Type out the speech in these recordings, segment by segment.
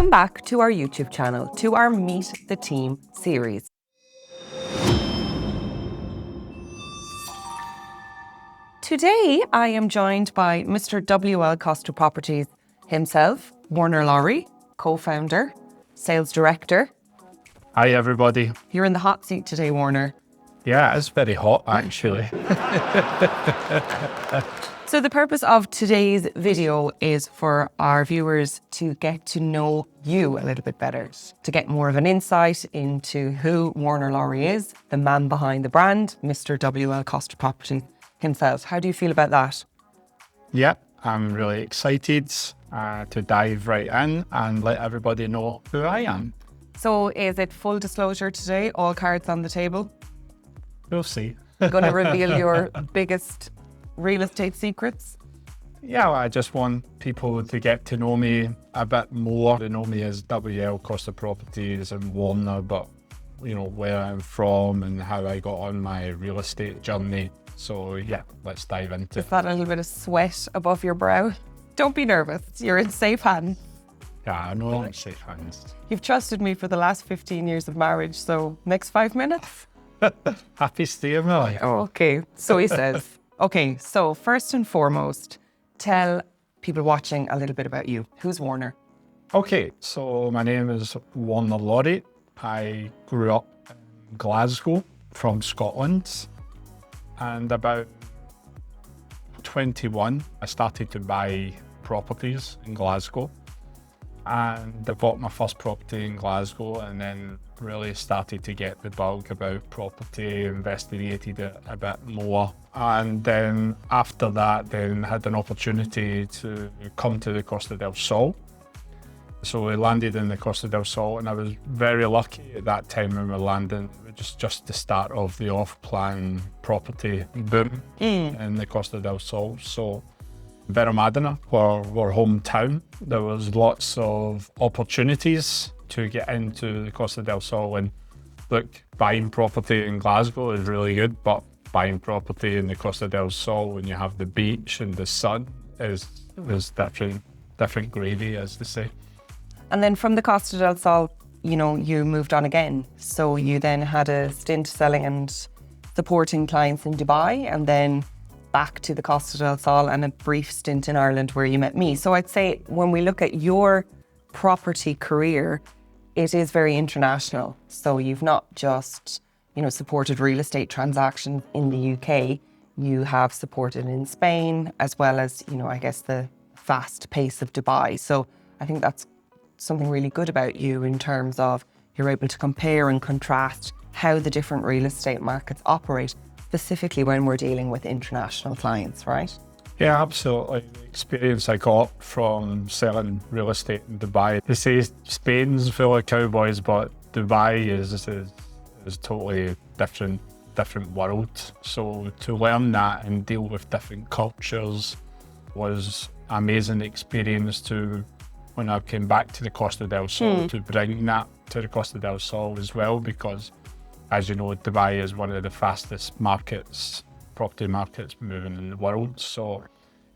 Welcome back to our YouTube channel, to our Meet the Team series. Today, I am joined by Mr WL Costa Properties himself, Warner Laurie, co-founder, sales director. Hi, everybody. You're in the hot seat today, Warner. Yeah, it's very hot, actually. So the purpose of today's video is for our viewers to get to know you a little bit better, to get more of an insight into who Warner Laurie is, the man behind the brand, Mr WL Costa Properties himself. How do you feel about that? Yeah, I'm really excited to dive right in and let everybody know who I am. So is it full disclosure today, all cards on the table? We'll see. You're going to reveal your biggest real estate secrets? Yeah, well, I just want people to get to know me a bit more. They know me as WL Costa Properties and Warner, but you know, where I'm from and how I got on my real estate journey. So yeah, let's dive into it. Is that a little bit of sweat above your brow? Don't be nervous, you're in safe hands. Yeah, I know I'm safe hands. You've trusted me for the last 15 years of marriage, so next 5 minutes? Happy staying my life. Oh, okay, so he says. Okay, so first and foremost, tell people watching a little bit about you. Who's Warner? Okay, so my name is Warner Laurie. I grew up in Glasgow from Scotland, and about 21, I started to buy properties in Glasgow. And I bought my first property in Glasgow and then really started to get the bug about property, investigated it a bit more. And then after that, then had an opportunity to come to the Costa del Sol. So we landed in the Costa del Sol and I was very lucky at that time when we were landing. It was just the start of the off-plan property boom in the Costa del Sol. So Madina, our hometown, there was lots of opportunities to get into the Costa del Sol. And look, buying property in Glasgow is really good, but buying property in the Costa del Sol when you have the beach and the sun is different gravy, as they say. And then from the Costa del Sol, you know, you moved on again. So you then had a stint selling and supporting clients in Dubai, and then back to the Costa del Sol and a brief stint in Ireland where you met me. So I'd say when we look at your property career, it is very international. So you've not just, you know, supported real estate transactions in the UK, you have supported in Spain, as well as, you know, I guess the fast pace of Dubai. So I think that's something really good about you in terms of you're able to compare and contrast how the different real estate markets operate, specifically when we're dealing with international clients, right? Yeah, absolutely. The experience I got from selling real estate in Dubai. They say Spain's full of cowboys, but Dubai is totally a different world. So to learn that and deal with different cultures was an amazing experience to when I came back to the Costa del Sol to bring that to the Costa del Sol as well, because as you know, Dubai is one of the fastest property markets moving in the world. So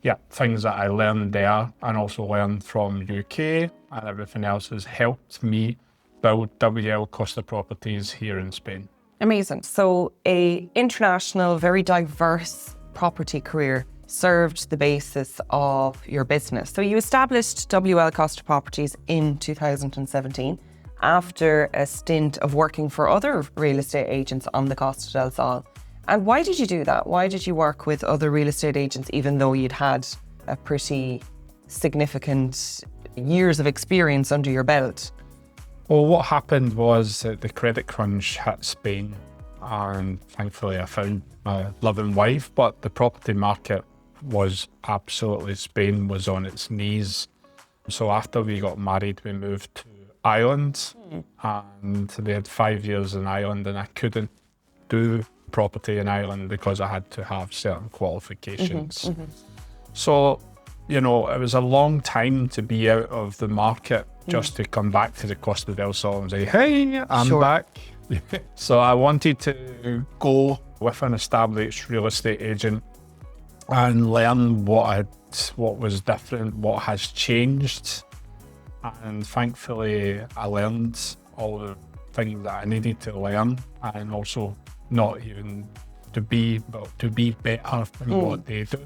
yeah, things that I learned there and also learned from UK and everything else has helped me build WL Costa Properties here in Spain. Amazing. So a international, very diverse property career served the basis of your business. So you established WL Costa Properties in 2017 after a stint of working for other real estate agents on the Costa del Sol. And why did you do that? Why did you work with other real estate agents even though you'd had a pretty significant years of experience under your belt? Well, what happened was that the credit crunch hit Spain, and thankfully I found my loving wife, but the property market was absolutely, Spain was on its knees. So after we got married, we moved to Ireland, and we had 5 years in Ireland, and I couldn't do property in Ireland because I had to have certain qualifications. So, you know, it was a long time to be out of the market just to come back to the Costa del Sol and say, hey, I'm back. So I wanted to go with an established real estate agent and learn what was different, what has changed. And thankfully, I learned all the things that I needed to learn, and also not even to be, but to be better than what they do.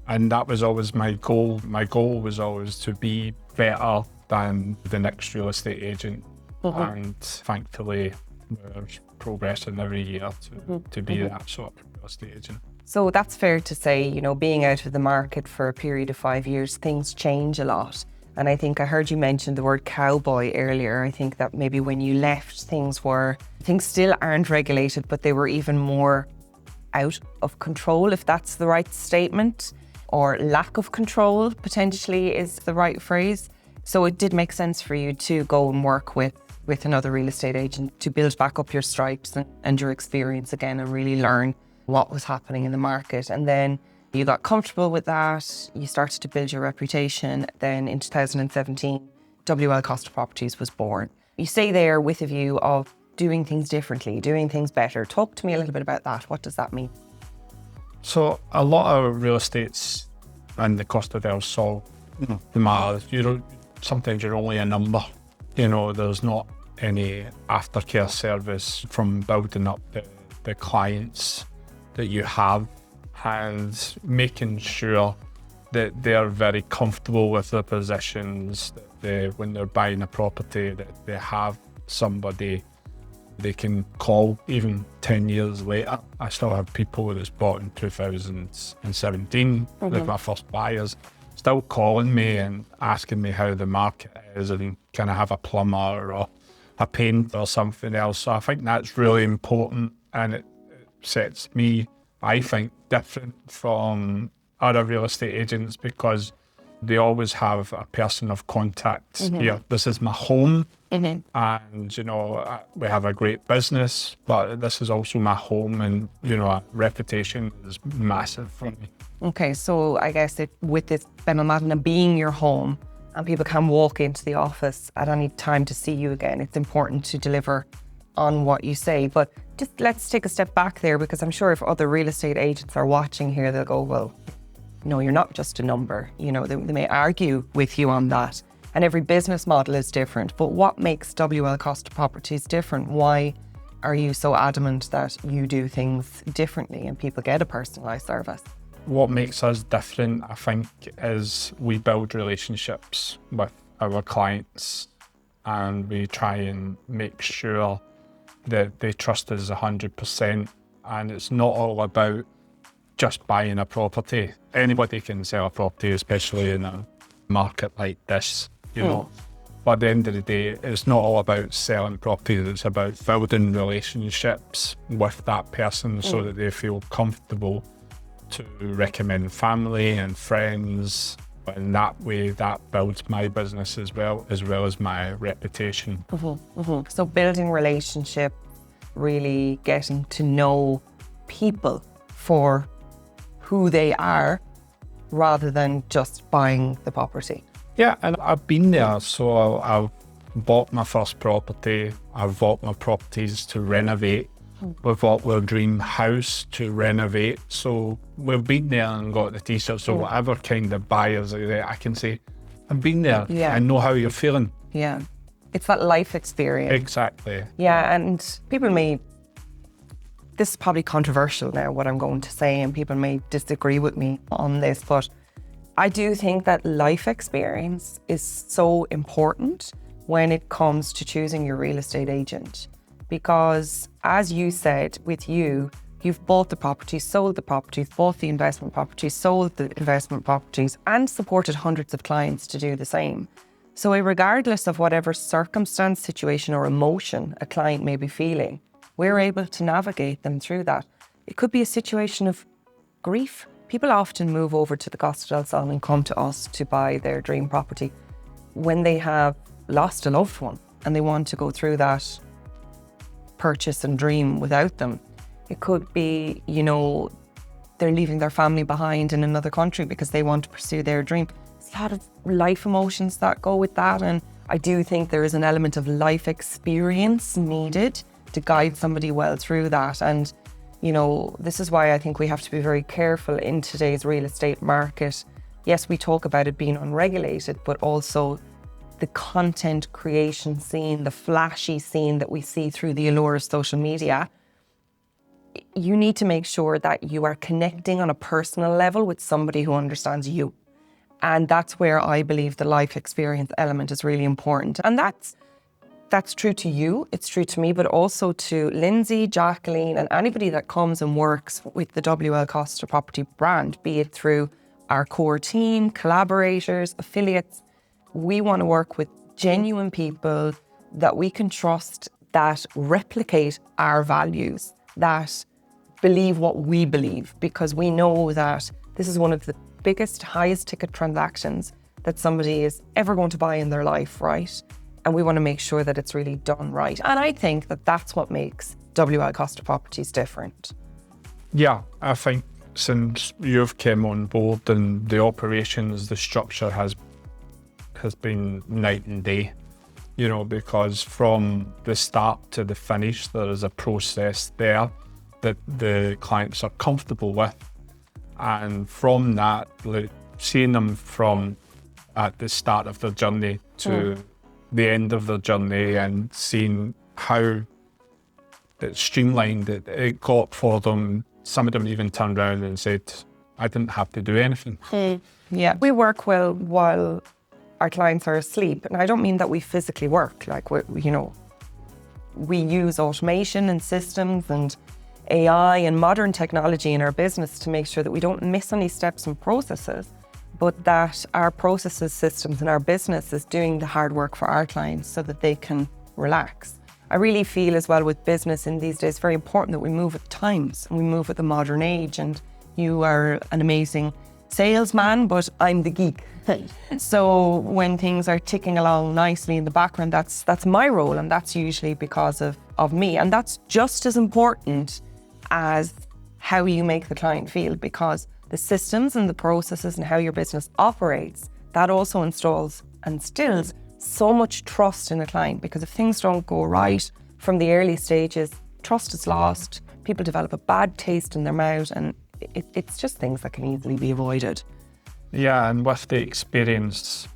And that was always my goal. My goal was always to be better than the next real estate agent. And thankfully, we're progressing every year to be that sort of real estate agent. So that's fair to say, you know, being out of the market for a period of 5 years, things change a lot. And I think I heard you mention the word cowboy earlier. I think that maybe when you left, things still aren't regulated, but they were even more out of control, if that's the right statement, or lack of control potentially is the right phrase. So it did make sense for you to go and work with another real estate agent to build back up your stripes and your experience again and really learn what was happening in the market. And then you got comfortable with that, you started to build your reputation. Then in 2017, WL Costa Properties was born. You say there with a view of doing things differently, doing things better. Talk to me a little bit about that. What does that mean? So a lot of real estates in the Costa del Sol, the matter, sometimes you're only a number. You know, there's not any aftercare service from building up the clients that you have, and making sure that they're very comfortable with their positions, that when they're buying a property, that they have somebody they can call even 10 years later. I still have people that's bought in 2017, like my first buyers, still calling me and asking me how the market is and can I have a plumber or a painter or something else. So I think that's really important, and it sets me, I think, different from other real estate agents because they always have a person of contact here. This is my home, and you know, we have a great business, but this is also my home, and you know, reputation is massive for me. Okay, so I guess with this Benalmadena being your home, and people can walk into the office at any time to see you again, it's important to deliver on what you say. But just let's take a step back there, because I'm sure if other real estate agents are watching here, they'll go, well, no, you're not just a number. You know, they may argue with you on that. And every business model is different. But what makes WL Costa Properties different? Why are you so adamant that you do things differently and people get a personalised service? What makes us different, I think, is we build relationships with our clients, and we try and make sure that they trust us 100%. And it's not all about just buying a property. Anybody can sell a property, especially in a market like this, you know. But at the end of the day, it's not all about selling properties, it's about building relationships with that person so that they feel comfortable to recommend family and friends. And that way, that builds my business as well as my reputation. So building relationship, really getting to know people for who they are rather than just buying the property. Yeah, and I've been there. So I've bought my first property. I've bought my properties to renovate. We've bought our dream house to renovate. So we've been there and got the t-shirt. So whatever kind of buyers are there, I can say, I've been there. I know how you're feeling. Yeah. It's that life experience. Exactly. Yeah, and people may, this is probably controversial now, what I'm going to say, and people may disagree with me on this, but I do think that life experience is so important when it comes to choosing your real estate agent. Because as you said, with you, you've bought the properties, sold the properties, bought the investment properties, sold the investment properties, and supported hundreds of clients to do the same. So regardless of whatever circumstance, situation, or emotion a client may be feeling, we're able to navigate them through that. It could be a situation of grief. People often move over to the Costa del Sol and come to us to buy their dream property when they have lost a loved one and they want to go through that purchase and dream without them. It could be, you know, they're leaving their family behind in another country because they want to pursue their dream. There's a lot of life emotions that go with that, and I do think there is an element of life experience needed to guide somebody well through that. And you know, this is why I think we have to be very careful in today's real estate market. Yes, we talk about it being unregulated, but also the content creation scene, the flashy scene that we see through the allure of social media. You need to make sure that you are connecting on a personal level with somebody who understands you. And that's where I believe the life experience element is really important. And that's true to you, it's true to me, but also to Lindsay, Jacqueline, and anybody that comes and works with the WL Costa Property brand, be it through our core team, collaborators, affiliates. We want to work with genuine people that we can trust, that replicate our values, that believe what we believe, because we know that this is one of the biggest, highest ticket transactions that somebody is ever going to buy in their life, right? And we want to make sure that it's really done right. And I think that that's what makes WL Costa Properties different. Yeah, I think since you've come on board and the operations, the structure has been night and day, you know, because from the start to the finish, there is a process there that the clients are comfortable with. And from that, like, seeing them from at the start of their journey to the end of their journey and seeing how it's streamlined it got for them. Some of them even turned around and said, I didn't have to do anything. Yeah, we work well while our clients are asleep. And I don't mean that we physically work, like, we use automation and systems and AI and modern technology in our business to make sure that we don't miss any steps and processes, but that our processes, systems, and our business is doing the hard work for our clients so that they can relax. I really feel as well with business in these days, very important that we move with times and we move with the modern age. And you are an amazing salesman, but I'm the geek. So when things are ticking along nicely in the background, that's my role, and that's usually because of me. And that's just as important as how you make the client feel, because the systems and the processes and how your business operates, that also installs and instills so much trust in a client, because if things don't go right from the early stages, trust is lost, people develop a bad taste in their mouth, and it's just things that can easily be avoided. Yeah, and with the experience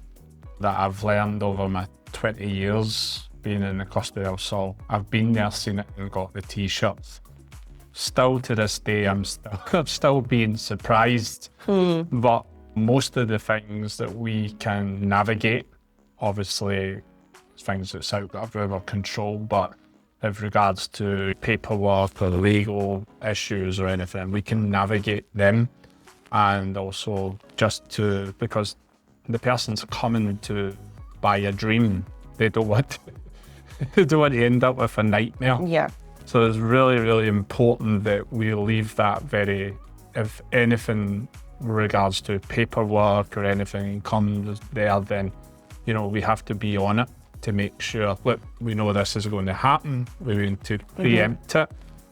that I've learned over my 20 years being in the Costa del Sol, I've been there, seen it, and got the t-shirts. Still to this day, I'm still being surprised. But most of the things that we can navigate, obviously, things that's out of our control, but with regards to paperwork or legal issues or anything, we can navigate them. And also because the person's coming to buy a dream, they don't want to end up with a nightmare. Yeah. So it's really, really important that we leave that if anything regards to paperwork or anything comes there, then, you know, we have to be on it to make sure, look, we know this is going to happen. We need to preempt it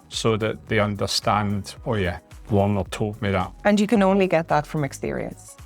so that they understand, oh yeah, Warner told me that. And you can only get that from experience.